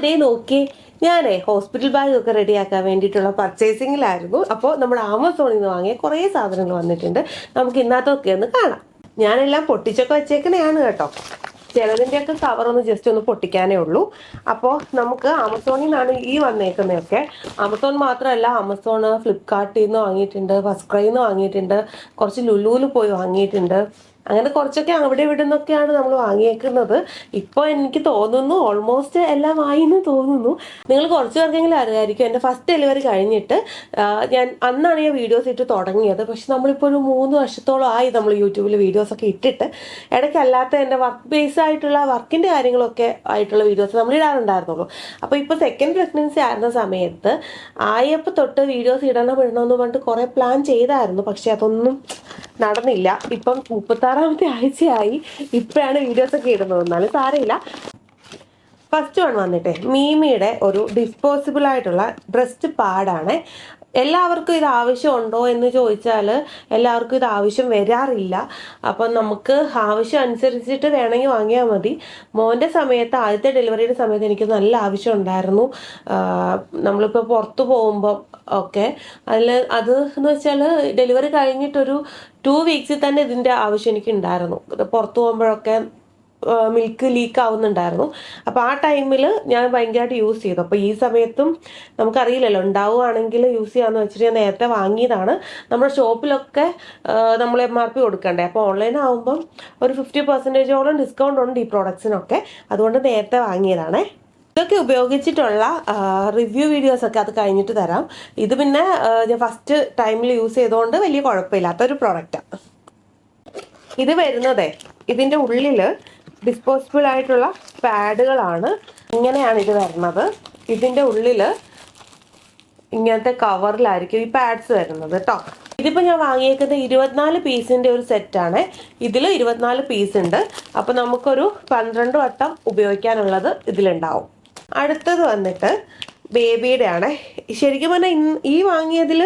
Day നോക്കി ഞാനേ hospital ബാഗൊക്കെ റെഡിയാക്കാൻ വേണ്ടിയിട്ടുള്ള പർച്ചേസിങ്ങിലായിരുന്നു. അപ്പോൾ നമ്മുടെ ആമസോണിൽ നിന്ന് വാങ്ങിയ കുറേ സാധനങ്ങൾ വന്നിട്ടുണ്ട്. നമുക്ക് ഇന്നത്തൊക്കെ ഒന്ന് കാണാം. ഞാനെല്ലാം പൊട്ടിച്ചൊക്കെ വെച്ചേക്കണെയാണ് കേട്ടോ. ചിലതിൻ്റെയൊക്കെ കവറൊന്ന് ജസ്റ്റ് ഒന്ന് പൊട്ടിക്കാനേ ഉള്ളൂ. അപ്പോൾ നമുക്ക് ആമസോണിൽ നിന്നാണ് ഈ വന്നേക്കുന്നതൊക്കെ. ആമസോൺ മാത്രമല്ല, ആമസോൺ ഫ്ലിപ്കാർട്ടിൽ നിന്ന് വാങ്ങിയിട്ടുണ്ട്, ഫസ്റ്റ് ക്രൈയിൽ നിന്ന് വാങ്ങിയിട്ടുണ്ട്, കുറച്ച് ലുലുവിൽ പോയി വാങ്ങിയിട്ടുണ്ട്. അങ്ങനെ കുറച്ചൊക്കെ അവിടെ ഇവിടെ നിന്നൊക്കെയാണ് നമ്മൾ വാങ്ങിയേക്കുന്നത്. ഇപ്പോൾ എനിക്ക് തോന്നുന്നു ഓൾമോസ്റ്റ് എല്ലാം ആയിന്ന് തോന്നുന്നു. നിങ്ങൾ കുറച്ച് പേർക്കെങ്കിലും അറിയാമായിരിക്കും, എൻ്റെ ഫസ്റ്റ് ഡെലിവറി കഴിഞ്ഞിട്ട് അന്നാണ് ഞാൻ വീഡിയോസ് ഇട്ട് തുടങ്ങിയത്. പക്ഷെ നമ്മളിപ്പോൾ ഒരു 3 വർഷത്തോളം ആയി നമ്മൾ യൂട്യൂബിൽ വീഡിയോസൊക്കെ ഇട്ടിട്ട്. ഇടയ്ക്കല്ലാത്ത എൻ്റെ വർക്ക് ബേസ് ആയിട്ടുള്ള വർക്കിൻ്റെ കാര്യങ്ങളൊക്കെ ആയിട്ടുള്ള വീഡിയോസ് നമ്മൾ ഇടാറുണ്ടായിരുന്നുള്ളൂ. അപ്പോൾ ഇപ്പോൾ സെക്കൻഡ് പ്രഗ്നൻസി ആയിരുന്ന സമയത്ത് ആയപ്പോൾ തൊട്ട് വീഡിയോസ് ഇടണമെന്ന് പറഞ്ഞിട്ട് കുറേ പ്ലാൻ ചെയ്തായിരുന്നു. പക്ഷെ അതൊന്നും നടന്നില്ല. ഇപ്പം 36ാമത്തെ ആഴ്ചയായി, ഇപ്പോഴാണ് വീഡിയോസൊക്കെ ഇടുന്നത്. എന്നാലും സാരമില്ല. ഫസ്റ്റ് വൺ വന്നിട്ടേ മീമിയുടെ ഒരു ഡിസ്പോസിബിൾ ആയിട്ടുള്ള ബ്രസ്റ്റ് പാഡാണ്. എല്ലാവർക്കും ഇത് ആവശ്യമുണ്ടോ എന്ന് ചോദിച്ചാൽ എല്ലാവർക്കും ഇത് ആവശ്യം വരാറില്ല. അപ്പം നമുക്ക് ആവശ്യം അനുസരിച്ചിട്ട് വേണമെങ്കിൽ വാങ്ങിയാൽ മതി. മോൻ്റെ സമയത്ത്, ആദ്യത്തെ ഡെലിവറിയുടെ സമയത്ത് എനിക്ക് നല്ല ആവശ്യം ഉണ്ടായിരുന്നു. നമ്മളിപ്പോൾ പുറത്ത് പോകുമ്പോൾ ഒക്കെ അത് എന്ന് വെച്ചാൽ ഡെലിവറി കഴിഞ്ഞിട്ടൊരു 2 വീക്സിൽ തന്നെ ഇതിൻ്റെ ആവശ്യം എനിക്ക് ഉണ്ടായിരുന്നു. പുറത്ത് പോകുമ്പോഴൊക്കെ മിൽക്ക് ലീക്ക് ആവുന്നുണ്ടായിരുന്നു. അപ്പോൾ ആ ടൈമിൽ ഞാൻ ഭയങ്കരമായിട്ട് യൂസ് ചെയ്തു. അപ്പോൾ ഈ സമയത്തും നമുക്കറിയില്ലല്ലോ, ഉണ്ടാവുകയാണെങ്കിൽ യൂസ് ചെയ്യാമെന്ന് വെച്ചിട്ട് ഞാൻ നേരത്തെ വാങ്ങിയതാണ്. നമ്മുടെ ഷോപ്പിലൊക്കെ നമ്മൾ MRP കൊടുക്കണ്ടേ. അപ്പോൾ ഓൺലൈൻ ആകുമ്പം ഒരു 50% ഡിസ്കൗണ്ട് ഉണ്ട് ഈ പ്രോഡക്ട്സിനൊക്കെ. അതുകൊണ്ട് നേരത്തെ വാങ്ങിയതാണേ. ഇതൊക്കെ ഉപയോഗിച്ചിട്ടുള്ള റിവ്യൂ വീഡിയോസൊക്കെ അത് കഴിഞ്ഞിട്ട് തരാം. ഇത് പിന്നെ ഞാൻ ഫസ്റ്റ് ടൈമിൽ യൂസ് ചെയ്തുകൊണ്ട് വലിയ കുഴപ്പമില്ലാത്തൊരു പ്രോഡക്റ്റാണ്. ഇത് വരുന്നതേ ഇതിൻ്റെ ഉള്ളിൽ ഡിസ്പോസിബിൾ ആയിട്ടുള്ള പാഡുകളാണ്. ഇങ്ങനെയാണ് ഇത് വരുന്നത്. ഇതിൻ്റെ ഉള്ളിൽ ഇങ്ങനത്തെ കവറിലായിരിക്കും ഈ പാഡ്സ് വരുന്നത് കേട്ടോ. ഇതിപ്പോൾ ഞാൻ വാങ്ങിയേക്കുന്നത് 24 പീസിൻ്റെ ഒരു സെറ്റാണ്. ഇതിൽ 24 പീസ് ഉണ്ട്. അപ്പോൾ നമുക്കൊരു 12 വട്ടം ഉപയോഗിക്കാനുള്ളത് ഇതിലുണ്ടാവും. അടുത്തത് വന്നിട്ട് ബേബിയുടെ ആണ്. ശരിക്കും പറഞ്ഞാൽ ഈ വാങ്ങിയതിൽ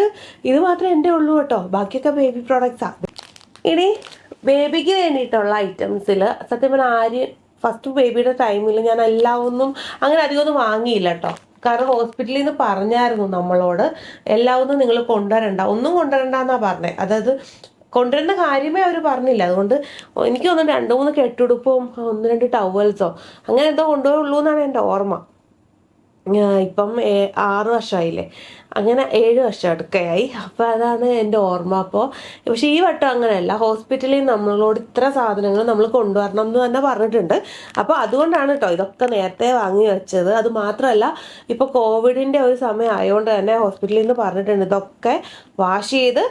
ഇത് മാത്രമേ എൻ്റെ ഉള്ളൂ കേട്ടോ. ബാക്കിയൊക്കെ ബേബി പ്രോഡക്റ്റ്സാണ്. ഇനി ബേബിക്ക് വേണ്ടിയിട്ടുള്ള ഐറ്റംസിൽ സത്യം പറഞ്ഞാൽ ഫസ്റ്റ് ബേബിയുടെ ടൈമിൽ ഞാൻ എല്ലാമൊന്നും അങ്ങനെ അധികമൊന്നും വാങ്ങിയില്ല കേട്ടോ. കാരണം ഹോസ്പിറ്റലിൽ നിന്ന് പറഞ്ഞായിരുന്നു നമ്മളോട് എല്ലാമൊന്നും നിങ്ങൾ കൊണ്ടുവരണ്ട, ഒന്നും കൊണ്ടുവരണ്ടെന്നാണ് പറഞ്ഞത്. അതായത് കൊണ്ടുവരുന്ന കാര്യമേ അവർ പറഞ്ഞില്ല. അതുകൊണ്ട് എനിക്ക് തോന്നുന്നു 2-3 കെട്ടുടുപ്പും 1-2 ടവൽസോ അങ്ങനെ എന്തോ കൊണ്ടുപോയുള്ളൂ എന്നാണ് എൻ്റെ ഓർമ്മ. ഇപ്പം 6 വർഷമായില്ലേ, അങ്ങനെ 7 വർഷം അടുക്കയായി. അപ്പോൾ അതാണ് എൻ്റെ ഓർമ്മ. അപ്പോൾ പക്ഷേ ഈ വട്ടം അങ്ങനെയല്ല. ഹോസ്പിറ്റലിൽ നമ്മളോട് ഇത്ര സാധനങ്ങൾ നമ്മൾ കൊണ്ടുവരണം എന്ന് തന്നെ പറഞ്ഞിട്ടുണ്ട്. അപ്പോൾ അതുകൊണ്ടാണ് കേട്ടോ ഇതൊക്കെ നേരത്തെ വാങ്ങി വെച്ചത്. അത് മാത്രമല്ല, ഇപ്പോൾ കോവിഡിൻ്റെ ഒരു സമയം ആയതുകൊണ്ട് തന്നെ ഹോസ്പിറ്റലിൽ നിന്ന് പറഞ്ഞിട്ടുണ്ട് ഇതൊക്കെ വാഷ് ചെയ്ത്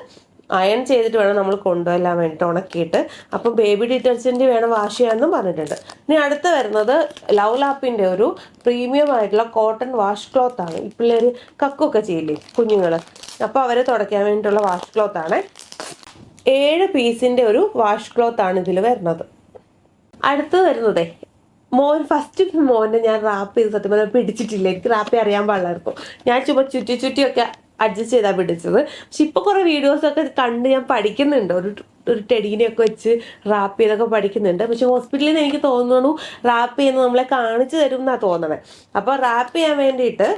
അയൺ ചെയ്തിട്ട് വേണം നമ്മൾ കൊണ്ടുവരാൻ വേണ്ടിയിട്ട്, ഉണക്കിയിട്ട്. അപ്പം ബേബി ഡിറ്റർജൻറ്റ് വേണം വാഷ് ചെയ്യാമെന്നും പറഞ്ഞിട്ടുണ്ട്. ഇനി അടുത്ത് വരുന്നത് ലവ് ലാപ്പിൻ്റെ ഒരു പ്രീമിയം ആയിട്ടുള്ള കോട്ടൺ വാഷ് ക്ലോത്ത് ആണ്. ഈ പിള്ളേർ കക്കൊക്കെ ചെയ്യില്ലേ കുഞ്ഞുങ്ങൾ, അപ്പോൾ അവരെ തുടയ്ക്കാൻ വേണ്ടിയിട്ടുള്ള വാഷ് ക്ലോത്ത് ആണ്. 7 പീസിൻ്റെ ഒരു വാഷ് ക്ലോത്ത് ആണ് ഇതിൽ വരുന്നത്. അടുത്ത് വരുന്നതേ ഫസ്റ്റ് മോനെ ഞാൻ റാപ്പ് ചെയ്ത് സത്യം പറഞ്ഞാൽ പിടിച്ചിട്ടില്ല. എനിക്ക് റാപ്പ് അറിയാൻ പാടില്ലായിരുന്നു. ഞാൻ ചുമ്മാ ചുറ്റിയൊക്കെ അഡ്ജസ്റ്റ് ചെയ്താൽ പിടിച്ചത്. പക്ഷെ ഇപ്പോൾ കുറേ വീഡിയോസൊക്കെ കണ്ട് ഞാൻ പഠിക്കുന്നുണ്ട്. ഒരു ടെഡീനെയൊക്കെ വെച്ച് റാപ്പ് ചെയ്തൊക്കെ പഠിക്കുന്നുണ്ട്. പക്ഷെ ഹോസ്പിറ്റലിൽ നിന്ന് എനിക്ക് തോന്നുന്നു റാപ്പ് ചെയ്യുന്നത് നമ്മളെ കാണിച്ചു തരും എന്നാണ് തോന്നണേ. അപ്പോൾ റാപ്പ് ചെയ്യാൻ വേണ്ടിയിട്ട്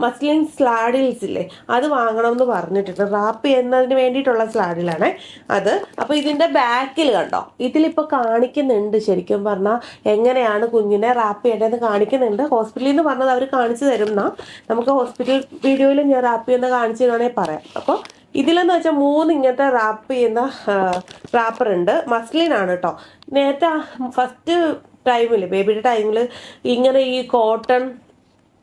മസ്ലിൻ സ്ലാഡിൽസ് ഇല്ലേ, അത് വാങ്ങണമെന്ന് പറഞ്ഞിട്ടുണ്ട്. റാപ്പ് ചെയ്യുന്നതിന് വേണ്ടിയിട്ടുള്ള സ്ലാഡിലാണ് അത്. അപ്പോൾ ഇതിൻ്റെ ബാക്കിൽ കണ്ടോ, ഇതിലിപ്പോൾ കാണിക്കുന്നുണ്ട് ശരിക്കും പറഞ്ഞാൽ എങ്ങനെയാണ് കുഞ്ഞിനെ റാപ്പ് ചെയ്യേണ്ടതെന്ന് കാണിക്കുന്നുണ്ട്. ഹോസ്പിറ്റലിൽ നിന്ന് പറഞ്ഞത് അവർ കാണിച്ചു തരും എന്നാ. നമുക്ക് ഹോസ്പിറ്റൽ വീഡിയോയിൽ ഞാൻ റാപ്പ് ചെയ്യുന്ന കാണിച്ചു തരുവാണെങ്കിൽ പറയാം. അപ്പോൾ ഇതിലെന്ന് വെച്ചാൽ 3 ഇങ്ങനത്തെ റാപ്പ് ചെയ്യുന്ന റാപ്പറുണ്ട്. മസ്ലിനാണ് കേട്ടോ. നേരത്തെ ഫസ്റ്റ് ടൈമിൽ ബേബിയുടെ ടൈമിൽ ഇങ്ങനെ ഈ കോട്ടൺ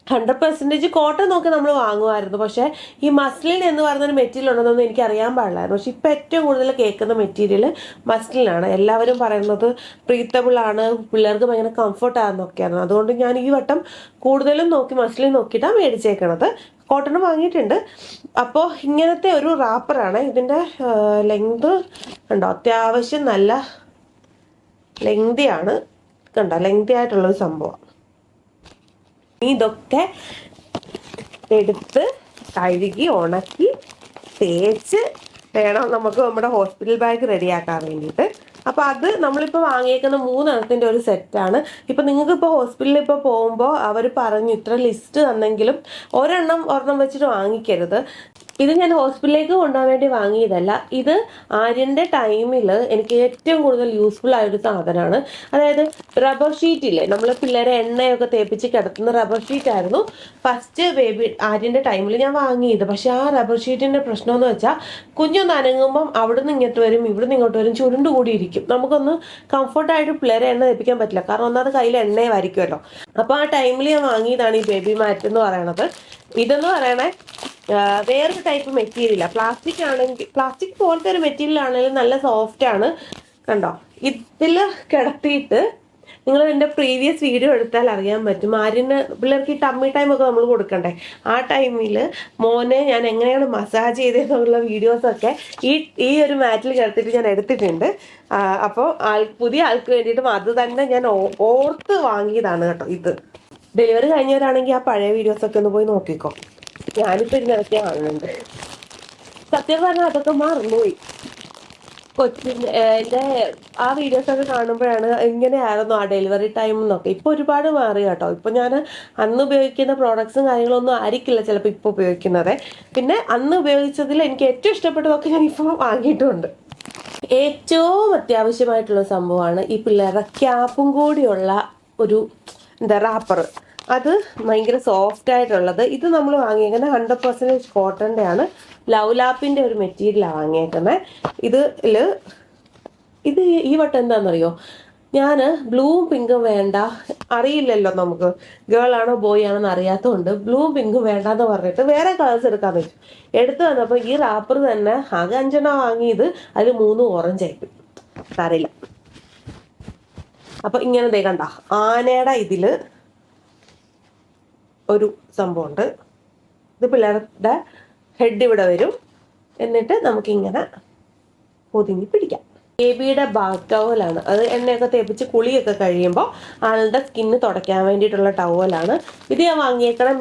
100% കോട്ടൺ നോക്കി നമ്മൾ വാങ്ങുമായിരുന്നു. പക്ഷേ ഈ മസ്ലിൻ എന്ന് പറയുന്നൊരു മെറ്റീരിയൽ ഉണ്ടെന്നൊന്നും എനിക്ക് അറിയാൻ പാടില്ലായിരുന്നു. പക്ഷെ ഇപ്പോൾ ഏറ്റവും കൂടുതൽ കേൾക്കുന്ന മെറ്റീരിയൽ മസ്ലിനാണ്. എല്ലാവരും പറയുന്നത് ബ്രീത്തബിൾ ആണ്, പിള്ളേർക്ക് ഭയങ്കര കംഫർട്ടാണെന്നൊക്കെയാണ്. അതുകൊണ്ട് ഞാൻ ഈ വട്ടം കൂടുതലും മസ്ലിൻ നോക്കിയിട്ടാണ് മേടിച്ചേക്കണത്. കോട്ടൺ വാങ്ങിയിട്ടുണ്ട്. അപ്പോൾ ഇങ്ങനത്തെ ഒരു റാപ്പറാണ്. ഇതിൻ്റെ ലെങ്ത് കണ്ടോ, അത്യാവശ്യം നല്ല ലെങ്തിയാണ്. കണ്ടോ, ലെങ്തി ആയിട്ടുള്ളൊരു സംഭവം. ഇതൊക്കെ എടുത്ത് കഴുകി ഉണക്കി തേച്ച് വേണം നമുക്ക് നമ്മുടെ ഹോസ്പിറ്റൽ ബാഗ് റെഡിയാക്കാൻ വേണ്ടിയിട്ട്. അപ്പോൾ അത് നമ്മളിപ്പോൾ വാങ്ങിയേക്കുന്ന 3 ഒരു സെറ്റാണ്. ഇപ്പം നിങ്ങൾക്കിപ്പോൾ ഹോസ്പിറ്റലിൽ ഇപ്പോൾ പോകുമ്പോൾ അവർ പറഞ്ഞു ഇത്ര ലിസ്റ്റ് തന്നെങ്കിലും ഒരെണ്ണം വെച്ചിട്ട് വാങ്ങിക്കരുത്. ഇത് ഞാൻ ഹോസ്പിറ്റലിലേക്ക് കൊണ്ടുപോകാൻ വേണ്ടി വാങ്ങിയതല്ല. ഇത് ആര്യൻ്റെ ടൈമിൽ എനിക്ക് ഏറ്റവും കൂടുതൽ യൂസ്ഫുൾ ആയൊരു സാധനമാണ്. അതായത് റബ്ബർ ഷീറ്റ് ഇല്ലേ, നമ്മൾ പിള്ളേരെ എണ്ണയൊക്കെ തേപ്പിച്ച് കിടത്തുന്ന റബ്ബർ ഷീറ്റ് ആയിരുന്നു ഫസ്റ്റ് ആര്യൻ്റെ ടൈമിൽ ഞാൻ വാങ്ങിയത്. പക്ഷെ ആ റബ്ബർ ഷീറ്റിൻ്റെ പ്രശ്നമെന്ന് വെച്ചാൽ കുഞ്ഞൊന്ന് അനങ്ങുമ്പം അവിടുന്ന് ഇങ്ങോട്ട് വരും, ഇവിടുന്ന് ഇങ്ങോട്ട് വരും, ചുരുണ്ട് കൂടിയിരിക്കും. നമുക്കൊന്ന് കംഫർട്ടായിട്ട് പിള്ളേരെ എണ്ണ തേപ്പിക്കാൻ പറ്റില്ല, കാരണം ഒന്നാമത് കയ്യിൽ എണ്ണയുമായിരിക്കുമല്ലോ. അപ്പോൾ ആ ടൈമിൽ ഞാൻ വാങ്ങിയതാണ് ഈ ബേബി മാറ്റ് എന്ന് പറയണത്. ഇതെന്ന് പറയണേ വേറൊരു ടൈപ്പ് മെറ്റീരിയലാണ്. പ്ലാസ്റ്റിക് പോലത്തെ ഒരു മെറ്റീരിയൽ ആണെങ്കിലും നല്ല സോഫ്റ്റ് ആണ്. കണ്ടോ, ഇതിൽ കിടത്തിയിട്ട് നിങ്ങൾ എൻ്റെ പ്രീവിയസ് വീഡിയോ എടുത്താൽ അറിയാൻ പറ്റും. ആര്യന് പിള്ളേർക്ക് ഈ ടമ്മി ടൈമൊക്കെ നമ്മൾ കൊടുക്കണ്ടേ, ആ ടൈമിൽ മോനെ ഞാൻ എങ്ങനെയാണ് മസാജ് ചെയ്തതെന്നുള്ള വീഡിയോസൊക്കെ ഈ ഒരു മാറ്റിൽ കിടത്തിയിട്ട് ഞാൻ എടുത്തിട്ടുണ്ട്. അപ്പോൾ പുതിയ ആൾക്ക് വേണ്ടിയിട്ടും അത് തന്നെ ഞാൻ ഓർത്ത് വാങ്ങിയതാണ് കേട്ടോ. ഇത് ഡെലിവറി കഴിഞ്ഞവരാണെങ്കിൽ ആ പഴയ വീഡിയോസൊക്കെ ഒന്ന് പോയി നോക്കിക്കോ. ഞാനിപ്പോൾ ഇതിനകത്ത് കാണുന്നുണ്ട്. സത്യം പറഞ്ഞാൽ അതൊക്കെ മറന്നുപോയി. എൻ്റെ ആ വീഡിയോസൊക്കെ കാണുമ്പോഴാണ് എങ്ങനെയായിരുന്നു ആ ഡെലിവറി ടൈം എന്നൊക്കെ. ഇപ്പോൾ ഒരുപാട് മാറി കേട്ടോ. ഇപ്പോൾ ഞാൻ അന്ന് ഉപയോഗിക്കുന്ന പ്രോഡക്ട്സും കാര്യങ്ങളൊന്നും ആയിരിക്കില്ല ചിലപ്പോൾ ഇപ്പോൾ ഉപയോഗിക്കുന്നത്. പിന്നെ അന്ന് ഉപയോഗിച്ചതിൽ എനിക്ക് ഏറ്റവും ഇഷ്ടപ്പെട്ടതൊക്കെ ഞാൻ ഇപ്പോൾ വാങ്ങിയിട്ടുമുണ്ട്. ഏറ്റവും അത്യാവശ്യമായിട്ടുള്ള സംഭവമാണ് ഈ പിള്ളേരുടെ ക്യാപ്പും കൂടിയുള്ള ഒരു റാപ്പർ. അത് ഭയങ്കര സോഫ്റ്റ് ആയിട്ടുള്ളത്. ഇത് നമ്മൾ വാങ്ങിയേക്കുന്നത് 100% കോട്ടൻ്റെ ആണ്. ലവ്ലാപ്പിൻ്റെ ഒരു മെറ്റീരിയലാണ് വാങ്ങിയേക്കുന്നത്. ഇത് ഈ വട്ടം എന്താണെന്നറിയോ, ഞാൻ ബ്ലൂവും പിങ്കും വേണ്ട, അറിയില്ലല്ലോ നമുക്ക് ഗേൾ ആണോ ബോയ് ആണോന്ന് അറിയാത്തതുകൊണ്ട് ബ്ലൂവും പിങ്കും വേണ്ടാന്ന് പറഞ്ഞിട്ട് വേറെ കളേഴ്സ് എടുക്കാന്ന് വെച്ചു. എടുത്തു വന്നപ്പോൾ ഈ റാപ്പർ തന്നെ ആകെ 5 വാങ്ങിയത്, അതിൽ 3 ഓറഞ്ച് ആയിപ്പോയി. അറിയില്ല. അപ്പം ഇങ്ങനെ കണ്ട ആനയുടെ ഇതിൽ ഒരു സംഭവമുണ്ട്. ഇത് പിള്ളേരുടെ ഹെഡ് ഇവിടെ വരും, എന്നിട്ട് നമുക്കിങ്ങനെ ഒതുങ്ങി പിടിക്കാം. ബേബിയുടെ ബാത്ത് ടവലാണ്. അത് എണ്ണയൊക്കെ തേപ്പിച്ച് കുളിയൊക്കെ കഴിയുമ്പോൾ ആളുടെ സ്കിന്ന് തുടയ്ക്കാൻ വേണ്ടിയിട്ടുള്ള ടവലാണ്. ഇത് ഞാൻ വാങ്ങിയേക്കണം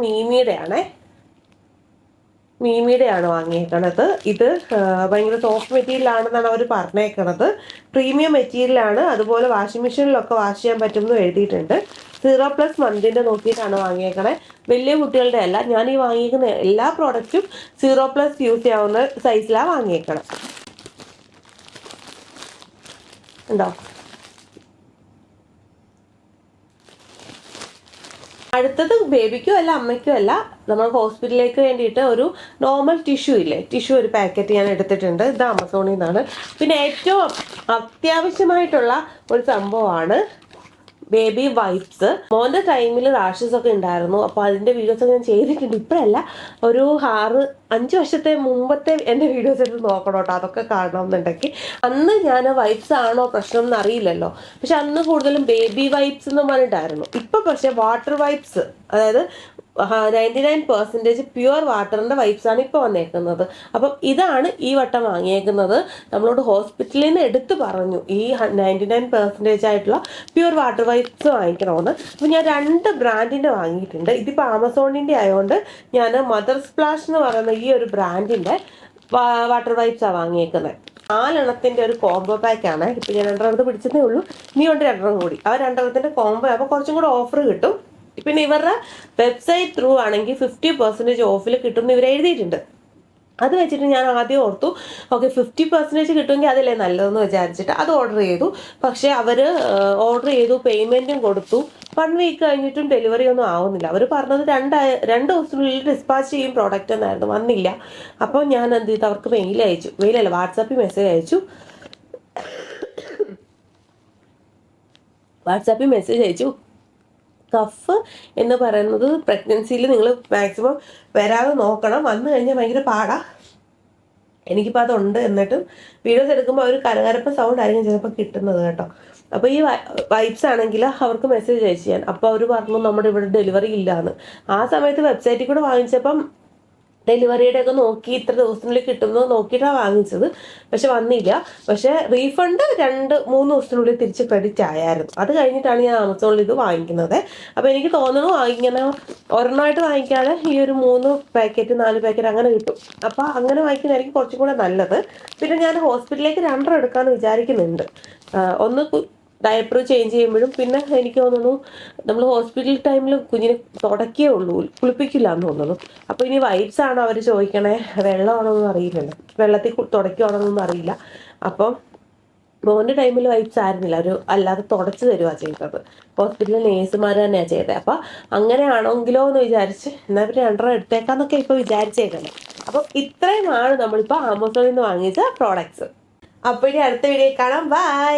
മീമിയുടെയാണ് വാങ്ങിയേക്കണത്. ഇത് ഭയങ്കര സോഫ്റ്റ് മെറ്റീരിയലാണെന്നാണ് അവർ പറഞ്ഞേക്കണത്. പ്രീമിയം മെറ്റീരിയലാണ്. അതുപോലെ വാഷിംഗ് മെഷീനിലൊക്കെ വാഷ് ചെയ്യാൻ പറ്റുമെന്ന് എഴുതിയിട്ടുണ്ട്. 0+ മന്തിൻ്റെ നോക്കിയിട്ടാണ് വാങ്ങിയേക്കണേ. വലിയ കുട്ടികളുടെ അല്ല. ഞാൻ ഈ വാങ്ങിയിരിക്കുന്ന എല്ലാ പ്രോഡക്റ്റും 0+ യൂസ് ചെയ്യാവുന്ന സൈസിലാണ് വാങ്ങിയേക്കണം. ഉണ്ടോ? അടുത്തത് ബേബിക്കും അല്ല അമ്മയ്ക്കും അല്ല, നമ്മൾ ഹോസ്പിറ്റലിലേക്ക് വേണ്ടിയിട്ട് ഒരു നോർമൽ ടിഷ്യൂ ഇല്ലേ, ടിഷ്യൂ ഒരു പാക്കറ്റ് ഞാൻ എടുത്തിട്ടുണ്ട്. ഇത് ആമസോണിൽ നിന്നാണ്. പിന്നെ ഏറ്റവും അത്യാവശ്യമായിട്ടുള്ള ഒരു സംഭവമാണ് ബേബി വൈപ്സ്. മോൻ്റെ ടൈമിൽ റാഷസ് ഒക്കെ ഉണ്ടായിരുന്നു. അപ്പോൾ അതിൻ്റെ വീഡിയോസ് ഞാൻ ചെയ്തിട്ടുണ്ട്. ഇപ്പോഴല്ല, ഒരു 5 വർഷത്തെ മുമ്പത്തെ എൻ്റെ വീഡിയോസ് എടുത്ത് നോക്കണം കേട്ടോ. അതൊക്കെ കാണണമെന്നുണ്ടെങ്കിൽ. അന്ന് ഞാൻ വൈപ്സ് ആണോ പ്രശ്നം എന്ന് അറിയില്ലല്ലോ, പക്ഷെ അന്ന് കൂടുതലും ബേബി വൈപ്സ് എന്ന് പറഞ്ഞിട്ടായിരുന്നു. ഇപ്പം പക്ഷേ വാട്ടർ വൈപ്സ്, അതായത് 99% പ്യുവർ വാട്ടറിൻ്റെ വൈപ്സാണ് ഇപ്പോൾ വന്നേക്കുന്നത്. അപ്പം ഇതാണ് ഈ വട്ടം വാങ്ങിയേക്കുന്നത്. നമ്മളോട് ഹോസ്പിറ്റലിൽ നിന്ന് എടുത്ത് പറഞ്ഞു ഈ 99% ആയിട്ടുള്ള പ്യുവർ വാട്ടർ വൈപ്സ് വാങ്ങിക്കണമെന്ന്. അപ്പം ഞാൻ 2 ബ്രാൻഡിൻ്റെ വാങ്ങിയിട്ടുണ്ട്. ഇതിപ്പോൾ ആമസോണിൻ്റെ ആയതുകൊണ്ട് ഞാൻ മദർ സ്പ്ലാഷ് എന്ന് പറയുന്ന ഈ ഒരു ബ്രാൻഡിൻ്റെ വാട്ടർ വൈപ്സാണ് വാങ്ങിയേക്കുന്നത്. 4 എണ്ണത്തിൻ്റെ ഒരു കോംബോ പാക്കാണ്. ഇപ്പം ഞാൻ 2 എണ്ണത്ത് പിടിച്ചതേ ഉള്ളൂ. ഇനി ഉണ്ട് 2 എണ്ണം കൂടി. ആ 2 എണ്ണത്തിൻ്റെ കോംബോ ആകുമ്പോൾ കുറച്ചും കൂടെ ഓഫർ കിട്ടും. പിന്നെ ഇവരുടെ വെബ്സൈറ്റ് ത്രൂ ആണെങ്കിൽ 50% ഓഫിൽ കിട്ടുമെന്ന് ഇവർ എഴുതിയിട്ടുണ്ട്. അത് വെച്ചിട്ട് ഞാൻ ആദ്യം ഓർത്തു ഓക്കെ 50% കിട്ടുമെങ്കിൽ അതല്ലേ നല്ലതെന്ന് വിചാരിച്ചിട്ട് അത് ഓർഡർ ചെയ്തു. പക്ഷേ അവർ ഓർഡർ ചെയ്തു, പേയ്മെൻറ്റും കൊടുത്തു. 1 വീക്ക് കഴിഞ്ഞിട്ടും ഡെലിവറി ഒന്നും ആവുന്നില്ല. അവർ പറഞ്ഞത് 2 ദിവസത്തിനുള്ളിൽ ഡിസ്പാച്ച് ചെയ്യും പ്രോഡക്റ്റ് എന്നായിരുന്നു. വന്നില്ല. അപ്പോൾ ഞാൻ എന്ത് ചെയ്തു, അവർക്ക് വാട്സാപ്പിൽ മെസ്സേജ് അയച്ചു. കഫ് എന്ന് പറയുന്നത് പ്രഗ്നൻസിയിൽ നിങ്ങൾ മാക്സിമം വരാതെ നോക്കണം. വന്നു കഴിഞ്ഞാൽ ഭയങ്കര പാടാണ്. എനിക്കിപ്പോൾ അതുണ്ട്. എന്നിട്ടും വീഡിയോസ് എടുക്കുമ്പോൾ ഒരു കരകരപ്പ സൗണ്ട് ആയിരിക്കും ചിലപ്പോൾ കിട്ടുന്നത് കേട്ടോ. അപ്പോൾ ഈ വൈപ്സ് ആണെങ്കിൽ അവർക്ക് മെസ്സേജ് അയച്ചു ഞാൻ. അപ്പോൾ അവർ പറഞ്ഞു നമ്മുടെ ഇവിടെ ഡെലിവറി ഇല്ലയെന്ന്. ആ സമയത്ത് വെബ്സൈറ്റിൽ കൂടെ വാങ്ങിച്ചപ്പം ഡെലിവറിയുടെ ഒക്കെ നോക്കി ഇത്ര ദിവസത്തിനുള്ളിൽ കിട്ടുന്നത് നോക്കിയിട്ടാണ് വാങ്ങിച്ചത്. പക്ഷെ വന്നില്ല. പക്ഷെ റീഫണ്ട് 2-3 ദിവസത്തിനുള്ളിൽ തിരിച്ച് ക്രെഡിറ്റ് ആയായിരുന്നു. അത് കഴിഞ്ഞിട്ടാണ് ഞാൻ ആമസോണിൽ ഇത് വാങ്ങിക്കുന്നത്. അപ്പോൾ എനിക്ക് തോന്നുന്നു ഇങ്ങനെ ഒരെണ്ണമായിട്ട് വാങ്ങിക്കാതെ ഈ ഒരു 3 പാക്കറ്റ് 4 പാക്കറ്റ് അങ്ങനെ കിട്ടും. അപ്പോൾ അങ്ങനെ വാങ്ങിക്കുന്നതായിരിക്കും കുറച്ചും കൂടെ നല്ലത്. പിന്നെ ഞാൻ ഹോസ്പിറ്റലിലേക്ക് 2 എടുക്കാമെന്ന് വിചാരിക്കുന്നുണ്ട്. ഒന്ന് ഡയപ്പർ ചേഞ്ച് ചെയ്യുമ്പോഴും, പിന്നെ എനിക്ക് തോന്നുന്നു നമ്മൾ ഹോസ്പിറ്റൽ ടൈമിൽ കുഞ്ഞിനെ തുടക്കേ ഉള്ളൂ, കുളിപ്പിക്കില്ല എന്ന് തോന്നുന്നു. അപ്പോൾ ഇനി വൈപ്സ് ആണോ അവർ ചോദിക്കണേ, വെള്ളമാണോ എന്ന് അറിയില്ലല്ലോ, വെള്ളത്തിൽ തുടയ്ക്കുകയാണോന്നൊന്നും അറിയില്ല. അപ്പം മോൻ്റെ ടൈമിൽ വൈപ്സ് ആയിരുന്നില്ല, ഒരു അല്ലാതെ തുടച്ച് തരുവാണ് ചെയ്തത്. ഹോസ്പിറ്റലിൽ നേഴ്സുമാർ തന്നെയാണ് ചെയ്തത്. അപ്പോൾ അങ്ങനെയാണെങ്കിലോ എന്ന് വിചാരിച്ച് എന്നാൽ പിന്നെ 2 എടുത്തേക്കാന്നൊക്കെ ഇപ്പോൾ വിചാരിച്ചേക്കുന്നത്. അപ്പം ഇത്രയുമാണ് നമ്മളിപ്പോൾ ആമസോണിൽ നിന്ന് വാങ്ങിച്ച പ്രോഡക്ട്സ്. അപ്പോൾ ഇനി അടുത്ത വീഡിയോ കാണാം. ബൈ.